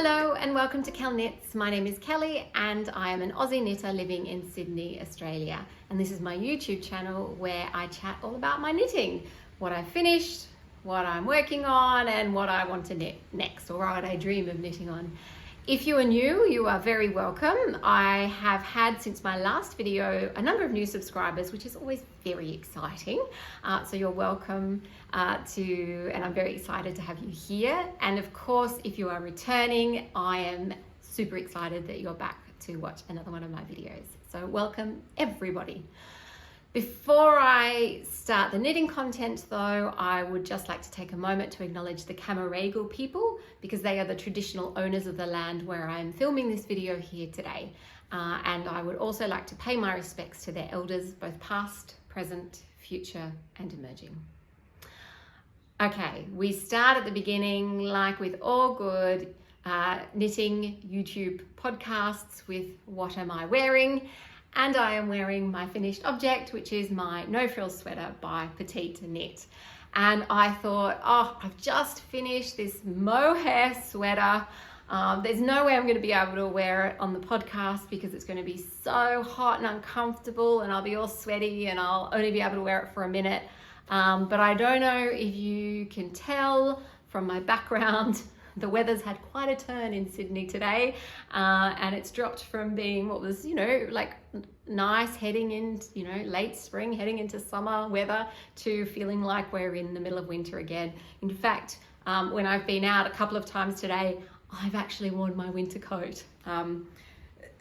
Hello and welcome to Kel Knits. My name is Kelly and I am an Aussie knitter living in Sydney, Australia. And this is my YouTube channel where I chat all about my knitting, what I've finished, what I'm working on and what I want to knit next or what I dream of knitting on. If you are new, you are very welcome. I have had since my last video a number of new subscribers, which is always very exciting. So you're welcome and I'm very excited to have you here. And of course, if you are returning, I am super excited that you're back to watch another one of my videos. So welcome everybody. Before I start the knitting content though, I would just like to take a moment to acknowledge the Camaragal people because they are the traditional owners of the land where I'm filming this video here today. And I would also like to pay my respects to their elders, both past, present, future, and emerging. Okay, we start at the beginning like with all good knitting YouTube podcasts with what am I wearing? And I am wearing my finished object, which is my No Frills sweater by Petite knit. And I thought, oh, I've just finished this Mohair sweater. There's no way I'm going to be able to wear it on the podcast because it's going to be so hot and uncomfortable and I'll be all sweaty and I'll only be able to wear it for a minute. But I don't know if you can tell from my background, the weather's had quite a turn in Sydney today, and it's dropped from being what was, like nice heading in, late spring, heading into summer weather to feeling like we're in the middle of winter again. In fact, when I've been out a couple of times today, I've actually worn my winter coat.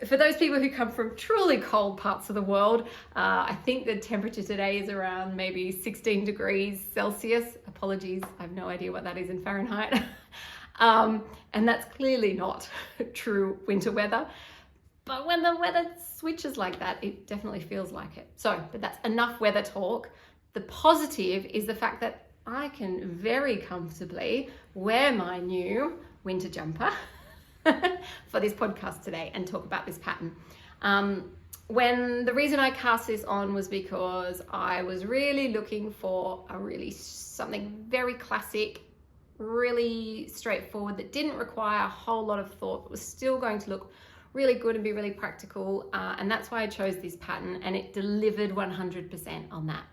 For those people who come from truly cold parts of the world, I think the temperature today is around maybe 16 degrees Celsius. Apologies, I have no idea what that is in Fahrenheit. And that's clearly not true winter weather. But when the weather switches like that, it definitely feels like it. But that's enough weather talk. The positive is the fact that I can very comfortably wear my new winter jumper for this podcast today and talk about this pattern. The reason I cast this on was because I was really looking for something very classic, really straightforward that didn't require a whole lot of thought, but was still going to look really good and be really practical, and that's why I chose this pattern, and it delivered 100% on that.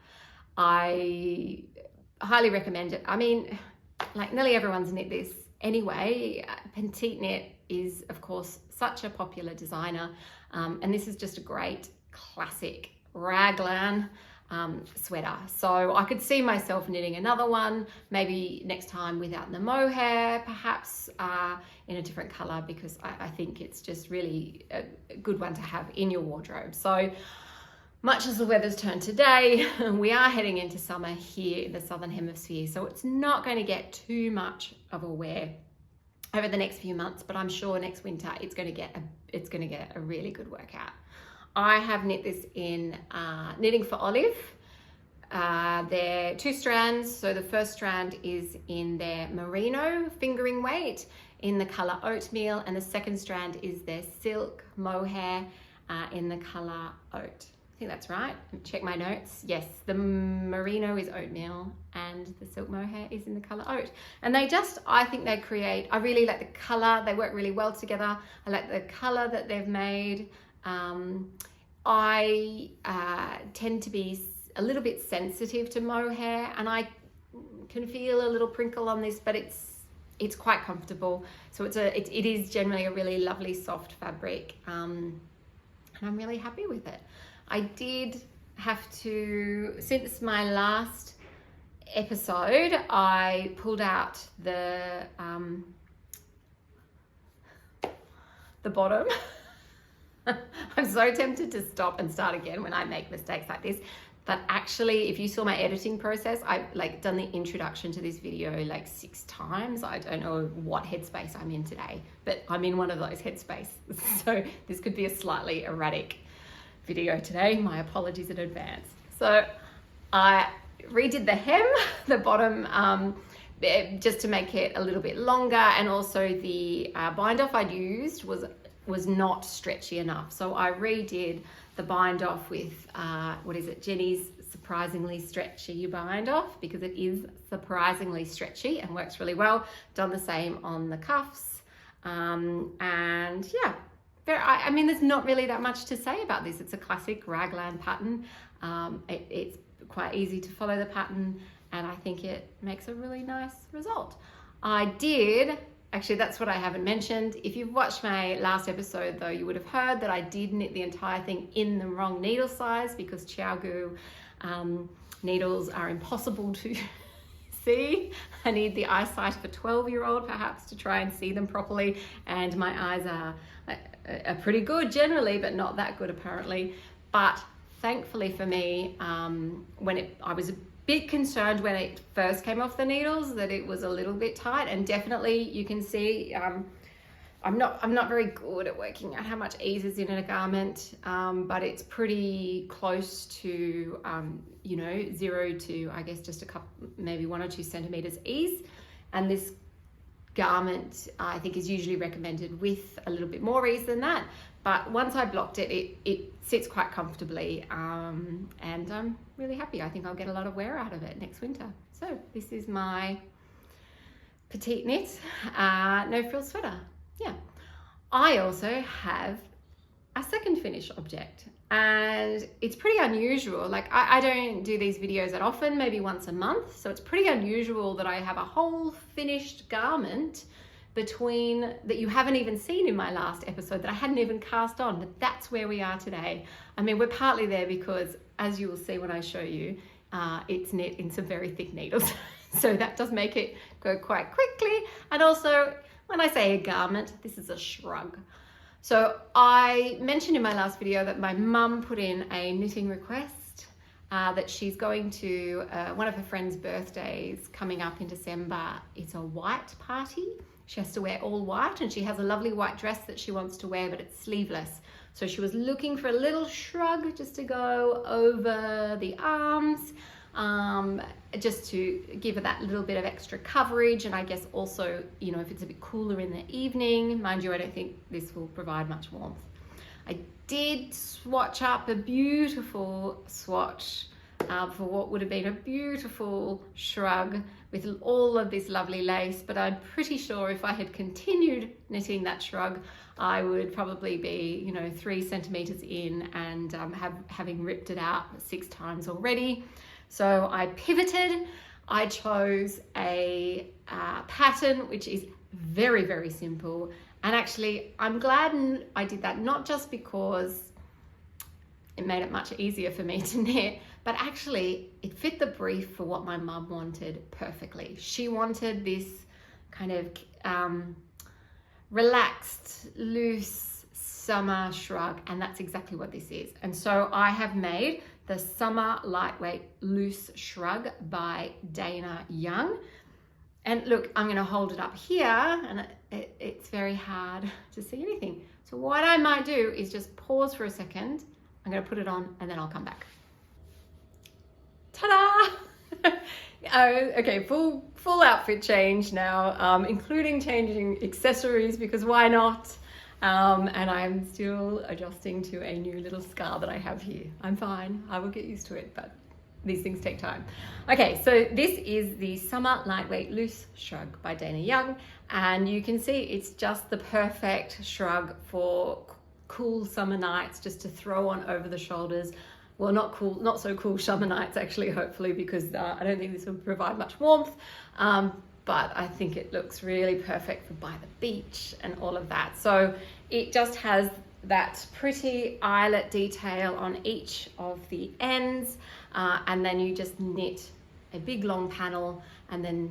I highly recommend it. I mean, like nearly everyone's knit this anyway. Petite knit is of course such a popular designer, and this is just a great classic raglan sweater. So I could see myself knitting another one, maybe next time without the mohair, perhaps in a different color, because I think it's just really a good one to have in your wardrobe. So much as the weather's turned today, we are heading into summer here in the Southern Hemisphere. So it's not going to get too much of a wear over the next few months, but I'm sure next winter it's going to get a really good workout. I have knit this in Knitting for Olive. They're 2 strands. So the first strand is in their Merino fingering weight in the color Oatmeal, and the second strand is their Silk Mohair in the color Oat. I think that's right. Check my notes. Yes, the Merino is Oatmeal and the Silk Mohair is in the color Oat. And I really like the color. They work really well together. I like the color that they've made. I tend to be a little bit sensitive to mohair, and I can feel a little crinkle on this, but it's quite comfortable. So it is generally a really lovely soft fabric, and I'm really happy with it. I did have to, since my last episode, I pulled out the bottom. I'm so tempted to stop and start again when I make mistakes like this. But actually, if you saw my editing process, I've done the introduction to this video 6 times. I don't know what headspace I'm in today, but I'm in one of those headspaces. So this could be a slightly erratic video today. My apologies in advance. So I redid the hem, the bottom, just to make it a little bit longer, and also the bind off I'd used was not stretchy enough. So I redid the bind off with, Jenny's surprisingly stretchy bind off, because it is surprisingly stretchy and works really well. Done the same on the cuffs And yeah, I mean, there's not really that much to say about this. It's a classic raglan pattern. It's quite easy to follow the pattern, and I think it makes a really nice result. Actually, that's what I haven't mentioned. If you've watched my last episode though, you would have heard that I did knit the entire thing in the wrong needle size because Chiaogu needles are impossible to see. I need the eyesight of a 12-year-old perhaps to try and see them properly, and my eyes are pretty good generally, but not that good apparently. But thankfully for me, I was a bit concerned when it first came off the needles that it was a little bit tight, and definitely you can see I'm not very good at working out how much ease is in a garment, but it's pretty close to 0 to I guess just a couple, maybe 1 or 2 centimeters ease. And this garment I think is usually recommended with a little bit more ease than that, but once I blocked it, it sits quite comfortably, and I'm really happy. I think I'll get a lot of wear out of it next winter. So this is my petite knit no frill sweater. Yeah, I also have a second finish object, and it's pretty unusual. Like I don't do these videos that often, maybe once a month, so it's pretty unusual that I have a whole finished garment that you haven't even seen in my last episode, that I hadn't even cast on, but that's where we are today. I mean, we're partly there because, as you will see when I show you, it's knit in some very thick needles, so that does make it go quite quickly. And also, when I say a garment, this is a shrug. So I mentioned in my last video that my mum put in a knitting request, that she's going to one of her friends' birthdays coming up in December. It's a white party. She has to wear all white, and she has a lovely white dress that she wants to wear, but it's sleeveless. So she was looking for a little shrug just to go over the arms, just to give her that little bit of extra coverage. And I guess also, if it's a bit cooler in the evening, mind you, I don't think this will provide much warmth. I did swatch up a beautiful swatch for what would have been a beautiful shrug with all of this lovely lace, but I'm pretty sure if I had continued knitting that shrug, I would probably be 3 centimeters in and having ripped it out 6 times already. So I pivoted. I chose a pattern which is very, very simple, and actually I'm glad I did that, not just because it made it much easier for me to knit, but actually it fit the brief for what my mum wanted perfectly. She wanted this kind of relaxed, loose summer shrug, and that's exactly what this is. And so I have made the Summer Lightweight Loose Shrug by Dana Young. And look, I'm going to hold it up here, and it's very hard to see anything. So what I might do is just pause for a second. I'm going to put it on and then I'll come back. Ta-da! Okay, full outfit change now, including changing accessories, because why not? And I'm still adjusting to a new little scar that I have here. I'm fine, I will get used to it, but these things take time. Okay, so this is the Summer Lightweight Loose Shrug by Dana Young, and you can see it's just the perfect shrug for cool summer nights, just to throw on over the shoulders. Well, not so cool summer nights actually, hopefully, because I don't think this will provide much warmth, but I think it looks really perfect for by the beach and all of that. So it just has that pretty eyelet detail on each of the ends, and then you just knit a big long panel, and then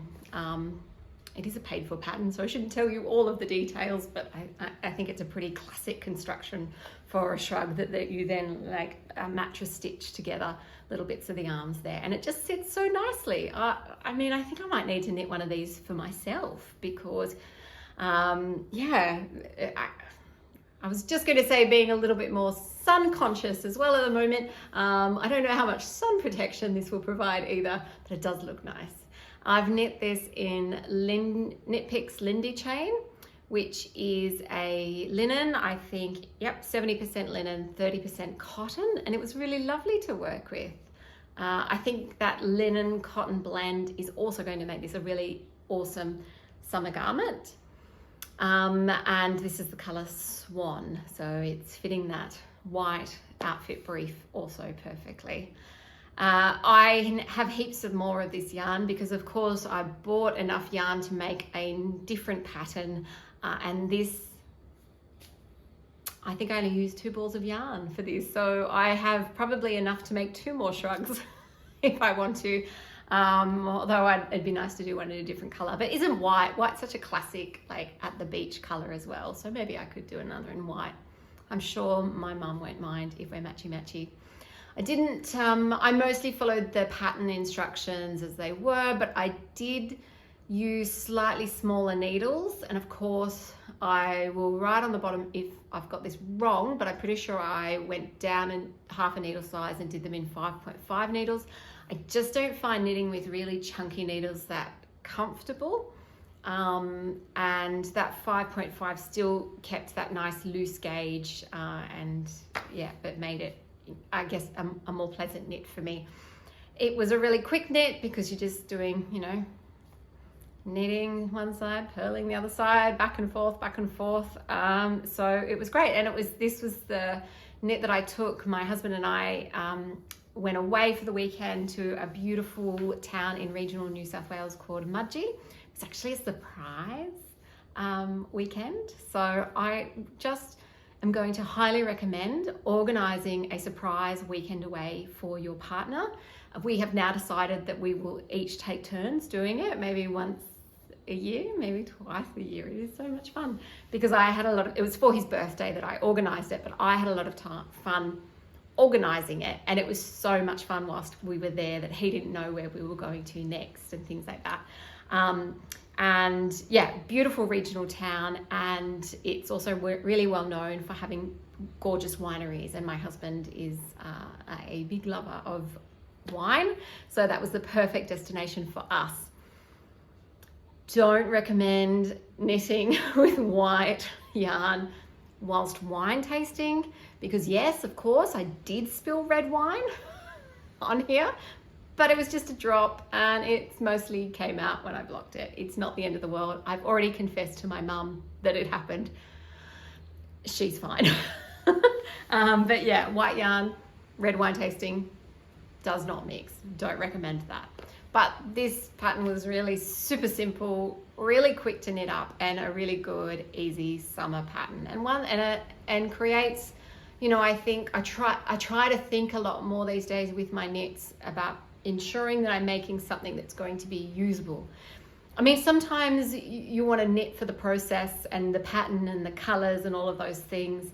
it is a paid for pattern, so I shouldn't tell you all of the details, but I think it's a pretty classic construction for a shrug that you then like mattress stitch together little bits of the arms there, and it just sits so nicely. I mean, I think I might need to knit one of these for myself, because yeah, I was just going to say being a little bit more sun conscious as well at the moment. I don't know how much sun protection this will provide either, but it does look nice. I've knit this in Knit Picks Lindy chain, which is a linen, I think, yep, 70% linen, 30% cotton, and it was really lovely to work with. I think that linen cotton blend is also going to make this a really awesome summer garment. And this is the colour Swan, so it's fitting that white outfit brief also perfectly. I have heaps of more of this yarn because of course I bought enough yarn to make a different pattern, and this, I think I only used 2 balls of yarn for this, so I have probably enough to make 2 more shrugs if I want to, although it'd be nice to do one in a different colour. But isn't white's such a classic, like at the beach colour as well, so maybe I could do another in white. I'm sure my mum won't mind if we're matchy-matchy. I didn't, I mostly followed the pattern instructions as they were, but I did use slightly smaller needles, and of course I will write on the bottom if I've got this wrong, but I'm pretty sure I went down in half a needle size and did them in 5.5 needles. I just don't find knitting with really chunky needles that comfortable, and that 5.5 still kept that nice loose gauge, and yeah, but made it, I guess, a more pleasant knit for me. It was a really quick knit because you're just doing, you know, knitting one side, purling the other side, back and forth, so it was great. And this was the knit that I took. My husband and I went away for the weekend to a beautiful town in regional New South Wales called Mudgee. It's actually a surprise weekend, so I just am going to highly recommend organising a surprise weekend away for your partner. We have now decided that we will each take turns doing it, maybe once a year, maybe twice a year. It is so much fun because I had it was for his birthday that I organised it, but I had a lot of fun organising it, and it was so much fun whilst we were there that he didn't know where we were going to next and things like that. And yeah, beautiful regional town, and it's also really well known for having gorgeous wineries, and my husband is a big lover of wine, so that was the perfect destination for us. Don't recommend knitting with white yarn whilst wine tasting, because yes, of course I did spill red wine on here, but it was just a drop and it mostly came out when I blocked it. It's not the end of the world. I've already confessed to my mum that it happened. She's fine. But yeah, white yarn, red wine tasting does not mix. Don't recommend that. But this pattern was really super simple, really quick to knit up, and a really good, easy summer pattern. And creates, you know, I think I try to think a lot more these days with my knits about ensuring that I'm making something that's going to be usable. I mean, sometimes you want to knit for the process and the pattern and the colors and all of those things,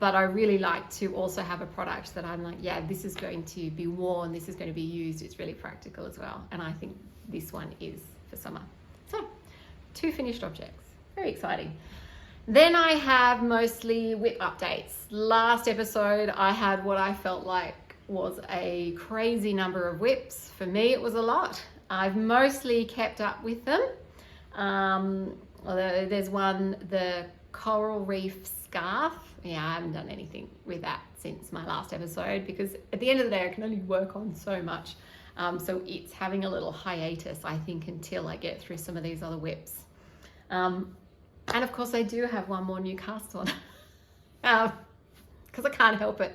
but I really like to also have a product that I'm like, yeah, this is going to be worn, this is going to be used, it's really practical as well, and I think this one is for summer. So 2 finished objects, very exciting. Then I have mostly WIP updates. Last episode I had what I felt like was a crazy number of WIPs. For me it was a lot. I've mostly kept up with them, although there's one, the Coral Reef scarf. Yeah, I haven't done anything with that since my last episode because at the end of the day I can only work on so much, so it's having a little hiatus, I think, until I get through some of these other WIPs. And of course I do have one more new cast on because I can't help it.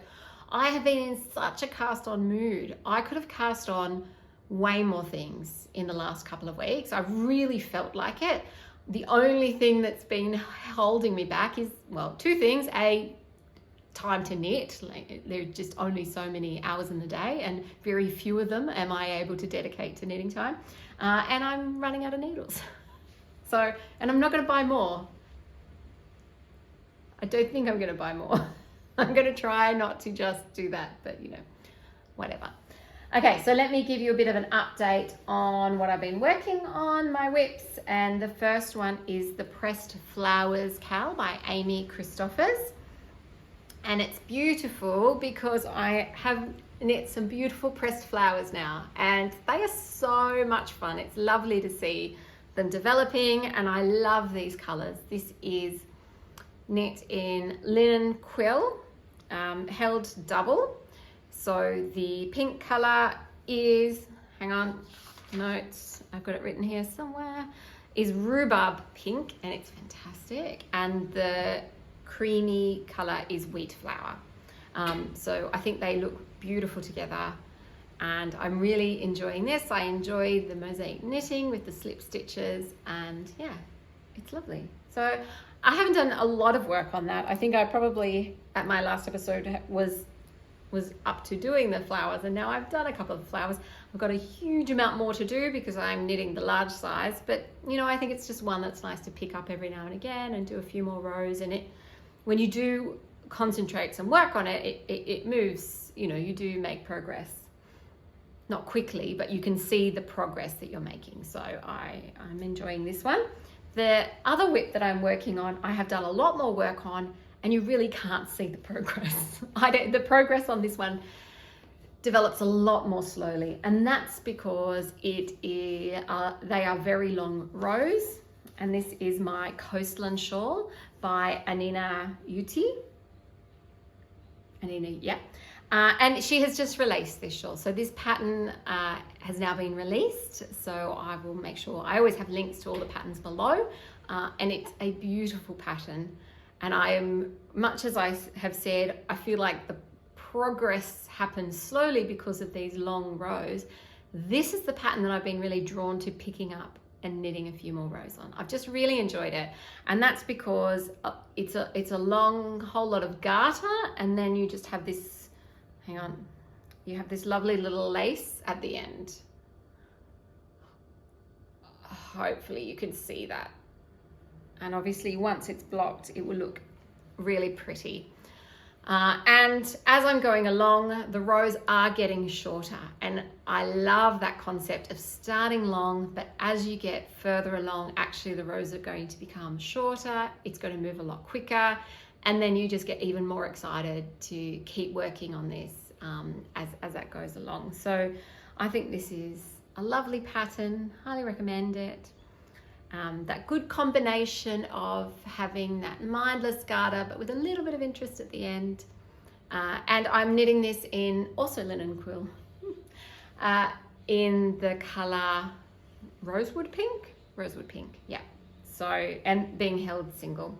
I have been in such a cast on mood. I could have cast on way more things in the last couple of weeks. I really felt like it. The only thing that's been holding me back is, well, 2 things. A, time to knit. Like, there are just only so many hours in the day and very few of them am I able to dedicate to knitting time. And I'm running out of needles. So, and I'm not going to buy more. I don't think I'm going to buy more. I'm going to try not to just do that, but you know, whatever. Okay, so let me give you a bit of an update on what I've been working on, my WIPs, and the first one is the Pressed Flowers Cowl by Amy Christoffers. And it's beautiful because I have knit some beautiful pressed flowers now, and they are so much fun. It's lovely to see them developing, and I love these colors. This is knit in linen quill, held double. So the pink color is, hang on, notes, I've got it written here somewhere, is Rhubarb Pink, and it's fantastic. And the creamy color is Wheat Flower. So I think they look beautiful together, and I'm really enjoying this. I enjoy the mosaic knitting with the slip stitches, and yeah, it's lovely. So I haven't done a lot of work on that. I think I probably, at my last episode, was up to doing the flowers, and now I've done a couple of flowers. I've got a huge amount more to do because I'm knitting the large size, but you know, I think it's just one that's nice to pick up every now and again and do a few more rows. And it, when you do concentrate some work on it, it moves, you know, you do make progress. Not quickly, but you can see the progress that you're making. So I'm enjoying this one. The other WIP that I'm working on, I have done a lot more work on, and you really can't see the progress. The progress on this one develops a lot more slowly, and that's because they are very long rows. And this is my Coastland shawl by Anniina Juuti. Anniina, yeah. And she has just released this shawl. So this pattern has now been released. So I will make sure, I always have links to all the patterns below. And it's a beautiful pattern. And I am, much as I have said, I feel like the progress happens slowly because of these long rows. This is the pattern that I've been really drawn to picking up and knitting a few more rows on. I've just really enjoyed it. And that's because it's a long whole lot of garter, and then you just have this, hang on, you have this lovely little lace at the end. Hopefully you can see that. And obviously once it's blocked, it will look really pretty. And as I'm going along, the rows are getting shorter, and I love that concept of starting long, but as you get further along, actually the rows are going to become shorter, it's going to move a lot quicker, and then you just get even more excited to keep working on this as that goes along. So I think this is a lovely pattern, highly recommend it. That good combination of having that mindless garter but with a little bit of interest at the end. And I'm knitting this in also linen quill in the color Rosewood Pink, yeah. So, and being held single.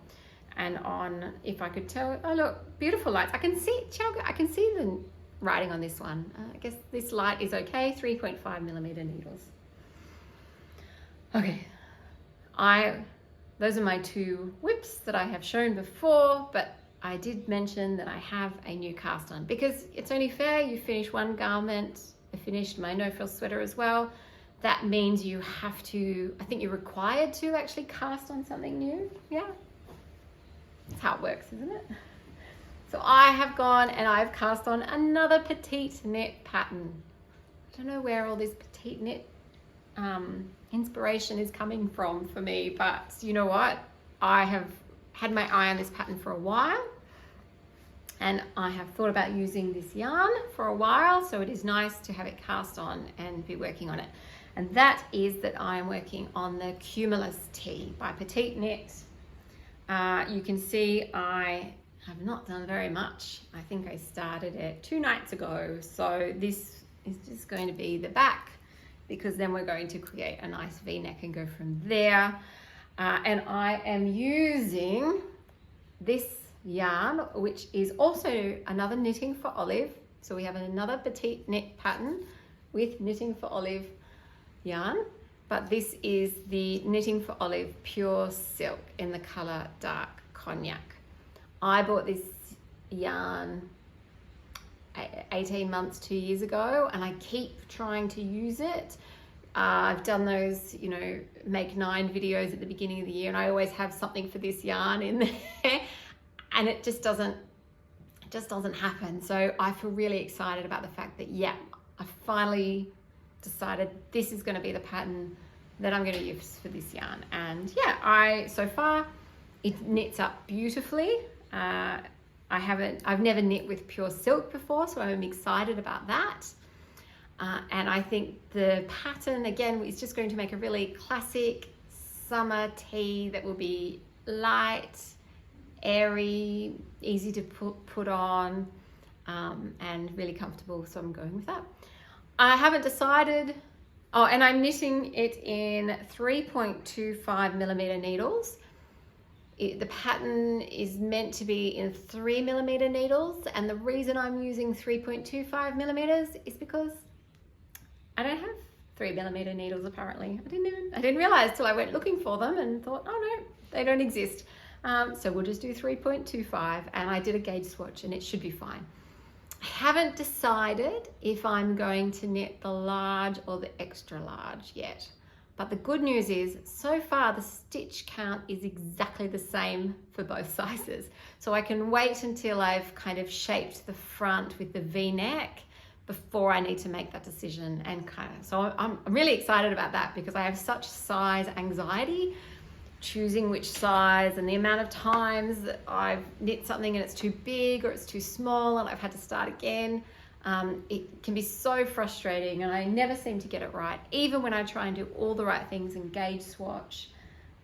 And on, if I could tell, oh look, beautiful lights. I can see the writing on this one. I guess this light is okay, 3.5mm needles. Okay. Those are my two WIPs that I have shown before, but I did mention that I have a new cast on because it's only fair. You finish one garment. I finished my no frill sweater as well. That means you have to, I think you're required to actually cast on something new. Yeah, that's how it works, isn't it? So I have gone and I've cast on another Petite knit pattern. I don't know where all this Petite knit inspiration is coming from for me, but you know what? I have had my eye on this pattern for a while, and I have thought about using this yarn for a while, so it is nice to have it cast on and be working on it. And that is that I am working on the Cumulus tee by Petite Knit. You can see I have not done very much. I think I started it 2 nights ago, so this is just going to be the back, because then we're going to create a nice V-neck and go from there. And I am using this yarn, which is also another Knitting for Olive. So we have another Petite knit pattern with Knitting for Olive yarn, but this is the Knitting for Olive Pure Silk in the color Dark Cognac. I bought this yarn 18 months, 2 years ago, and I keep trying to use it. I've done those, you know, make 9 videos at the beginning of the year, and I always have something for this yarn in there, and it just doesn't happen. So I feel really excited about the fact that, yeah, I finally decided this is going to be the pattern that I'm going to use for this yarn. And yeah, so far it knits up beautifully. I've never knit with pure silk before, so I'm excited about that. And I think the pattern, again, is just going to make a really classic summer tee that will be light, airy, easy to put on, and really comfortable, so I'm going with that. I haven't decided Oh, and I'm knitting it in 3.25 millimeter needles. The pattern is meant to be in 3 millimeter needles, and the reason I'm using 3.25 millimeters is because I don't have 3 millimeter needles apparently. I didn't realize till I went looking for them and thought, oh no, they don't exist. So we'll just do 3.25, and I did a gauge swatch and it should be fine. I haven't decided if I'm going to knit the large or the extra large yet. But the good news is, so far the stitch count is exactly the same for both sizes. So I can wait until I've kind of shaped the front with the V-neck before I need to make that decision. And so I'm really excited about that, because I have such size anxiety, choosing which size, and the amount of times that I've knit something and it's too big or it's too small and I've had to start again. It can be so frustrating, and I never seem to get it right, even when I try and do all the right things and gauge swatch.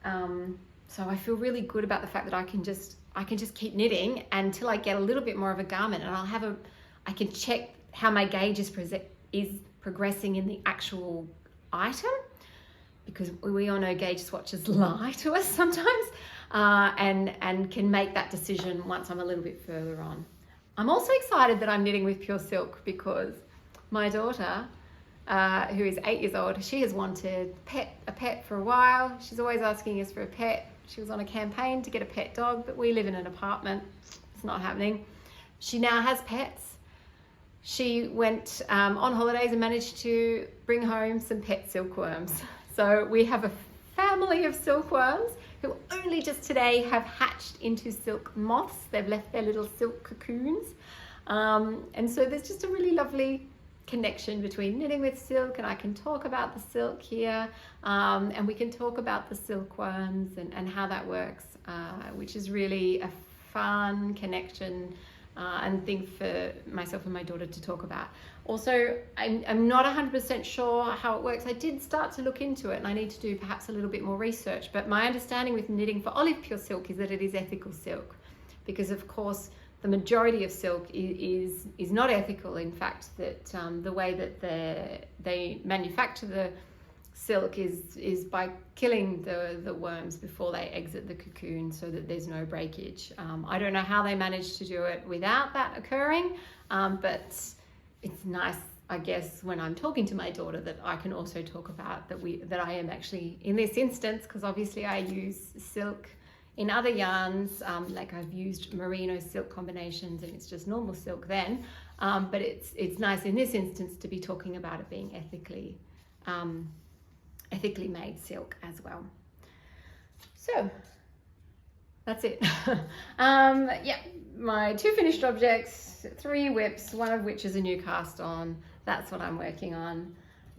So I feel really good about the fact that I can just keep knitting until I get a little bit more of a garment, and I can check how my gauge is progressing in the actual item, because we all know gauge swatches lie to us sometimes, and can make that decision once I'm a little bit further on. I'm also excited that I'm knitting with pure silk, because my daughter, who is 8 years old, she has wanted a pet for a while. She's always asking us for a pet. She was on a campaign to get a pet dog, but we live in an apartment. It's not happening. She now has pets. She went on holidays and managed to bring home some pet silkworms. So we have a family of silkworms who only just today have hatched into silk moths. They've left their little silk cocoons. And so there's just a really lovely connection between knitting with silk, and I can talk about the silk here, and we can talk about the silkworms and how that works, which is really a fun connection and thing for myself and my daughter to talk about. Also, I'm not 100% sure how it works. I did start to look into it, and I need to do perhaps a little bit more research, but my understanding with knitting for olive pure silk is that it is ethical silk, because of course the majority of silk is not ethical. In fact, that the way that they manufacture the silk is by killing the worms before they exit the cocoon, so that there's no breakage. I don't know how they manage to do it without that occurring, but it's nice, I guess, when I'm talking to my daughter, that I can also talk about that I am actually, in this instance, because obviously I use silk in other yarns, like I've used merino silk combinations and it's just normal silk then, but it's nice in this instance to be talking about it being ethically made silk as well. So that's it. Yeah, my 2 finished objects, 3 WIPs, one of which is a new cast on. That's what I'm working on.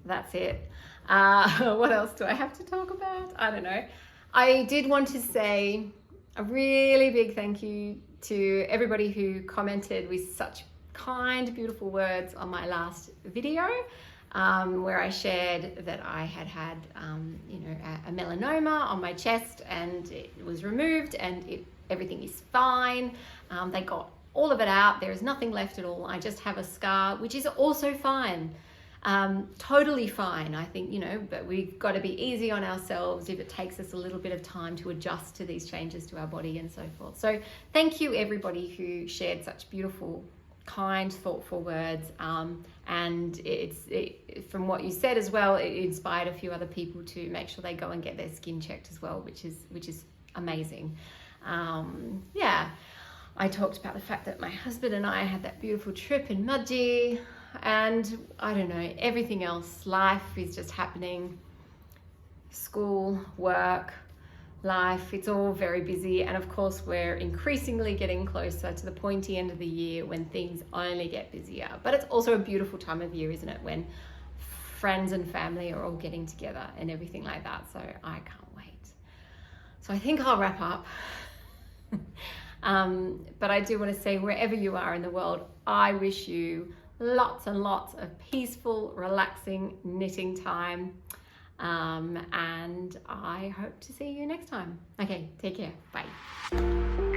That's it. What else do I have to talk about? I don't know. I did want to say a really big thank you to everybody who commented with such kind, beautiful words on my last video, where I shared that I had a melanoma on my chest, and it was removed, and everything is fine. They got all of it out. There is nothing left at all. I just have a scar, which is also fine. Totally fine, I think, but we've got to be easy on ourselves if it takes us a little bit of time to adjust to these changes to our body and so forth. So thank you everybody who shared such beautiful, kind, thoughtful words, and from what you said as well, it inspired a few other people to make sure they go and get their skin checked as well, which is amazing. Yeah, I talked about the fact that my husband and I had that beautiful trip in Mudgee, and I don't know, everything else, life is just happening. School, work, life, it's all very busy, and of course we're increasingly getting closer to the pointy end of the year when things only get busier. But it's also a beautiful time of year, isn't it, when friends and family are all getting together and everything like that. So I can't wait. So I think I'll wrap up. But I do want to say, wherever you are in the world, I wish you lots and lots of peaceful, relaxing knitting time. And I hope to see you next time. Okay, take care. Bye.